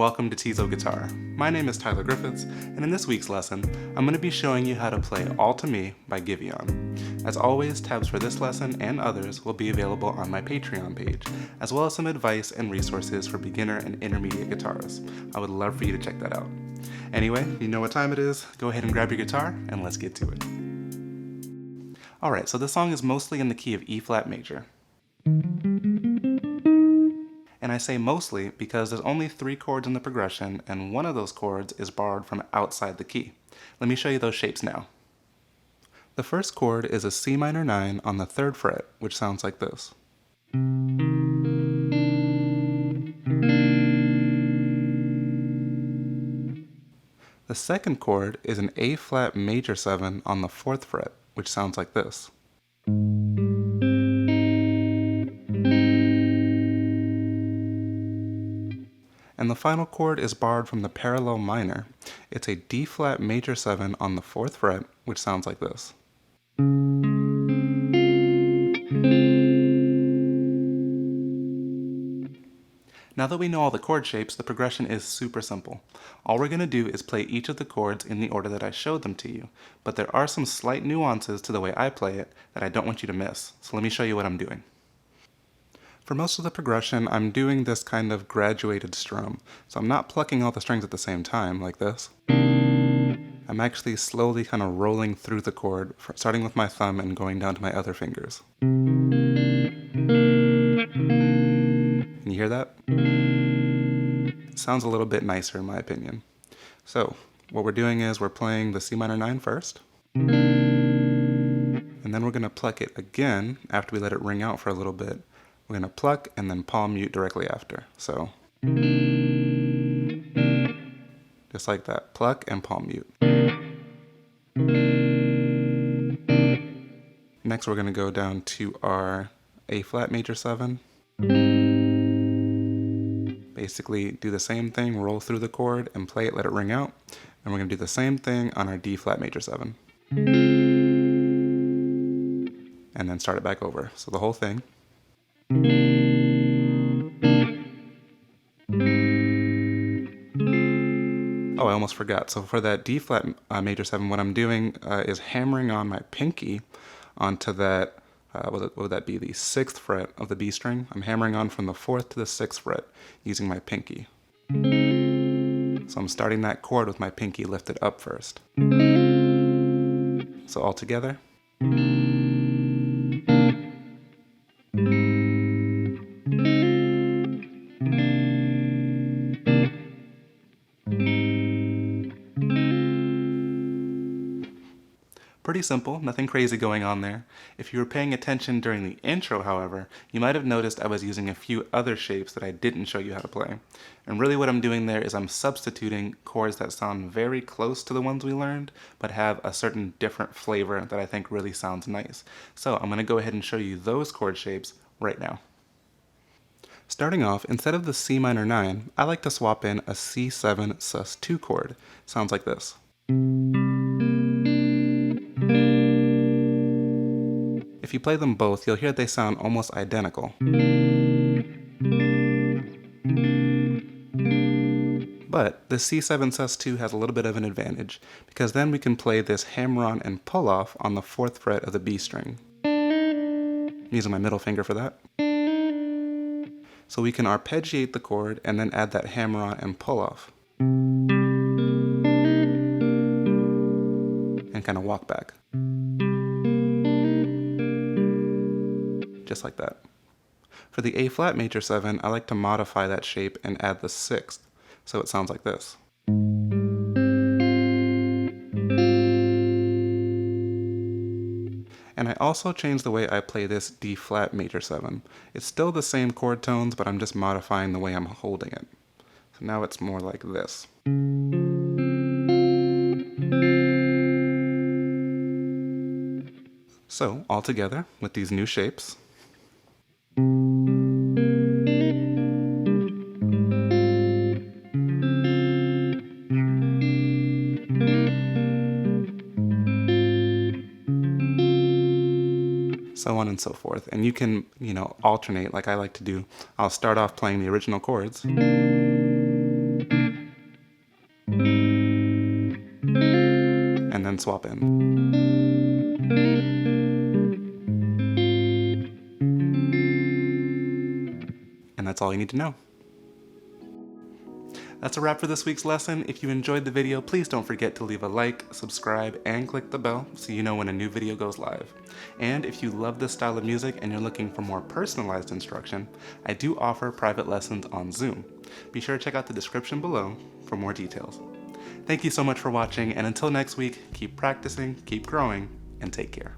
welcome to Tizo Guitar. My name is Tyler Griffiths, and in this week's lesson, I'm going to be showing you how to play All to Me by Giveon. As always, tabs for this lesson and others will be available on my Patreon page, as well as some advice and resources for beginner and intermediate guitarists. I would love for you to check that out. Anyway, you know what time it is, go ahead and grab your guitar, and let's get to it. Alright, so this song is mostly in the key of E flat major. And I say mostly because there's only 3 chords in the progression, and one of those chords is borrowed from outside the key. Let me show you those shapes now. The first chord is a C minor 9 on the 3rd fret, which sounds like this. The second chord is an A flat major 7 on the 4th fret, which sounds like this. And the final chord is borrowed from the parallel minor. It's a D flat major 7 on the 4th fret, which sounds like this. Now that we know all the chord shapes, the progression is super simple. All we're going to do is play each of the chords in the order that I showed them to you, but there are some slight nuances to the way I play it that I don't want you to miss, so let me show you what I'm doing. For most of the progression, I'm doing this kind of graduated strum, so I'm not plucking all the strings at the same time, like this. I'm actually slowly kind of rolling through the chord, starting with my thumb and going down to my other fingers. Can you hear that? It sounds a little bit nicer in my opinion. So, what we're doing is we're playing the C minor 9 first, and then we're going to pluck it again after we let it ring out for a little bit. We're going to pluck and then palm mute directly after. So, just like that, pluck and palm mute. Next we're going to go down to our A flat major 7. Basically do the same thing, roll through the chord and play it, let it ring out. And we're going to do the same thing on our D flat major 7. And then start it back over. So the whole thing. Oh, I almost forgot. So for that D flat major 7, what I'm doing is hammering on my pinky onto that, what would that be, the 6th fret of the B string. I'm hammering on from the 4th to the 6th fret using my pinky. So I'm starting that chord with my pinky lifted up first. So all together. Pretty simple, nothing crazy going on there. If you were paying attention during the intro, however, you might have noticed I was using a few other shapes that I didn't show you how to play. And really what I'm doing there is I'm substituting chords that sound very close to the ones we learned, but have a certain different flavor that I think really sounds nice. So I'm going to go ahead and show you those chord shapes right now. Starting off, instead of the C minor 9, I like to swap in a C7 sus2 chord. Sounds like this. If you play them both, you'll hear they sound almost identical. But the C7 sus2 has a little bit of an advantage, because then we can play this hammer-on and pull-off on the 4th fret of the B string. I'm using my middle finger for that. So we can arpeggiate the chord and then add that hammer-on and pull-off. And kind of walk back. Just like that. For the A flat major 7, I like to modify that shape and add the 6th, so it sounds like this. And I also changed the way I play this D flat major 7. It's still the same chord tones, but I'm just modifying the way I'm holding it. So now it's more like this. So, all together, with these new shapes. So on and so forth. And you can, alternate like I like to do. I'll start off playing the original chords. And and then swap in. And that's all you need to know. That's a wrap for this week's lesson. If you enjoyed the video, please don't forget to leave a like, subscribe, and click the bell so you know when a new video goes live. And if you love this style of music and you're looking for more personalized instruction, I do offer private lessons on Zoom. Be sure to check out the description below for more details. Thank you so much for watching, and until next week, keep practicing, keep growing, and take care.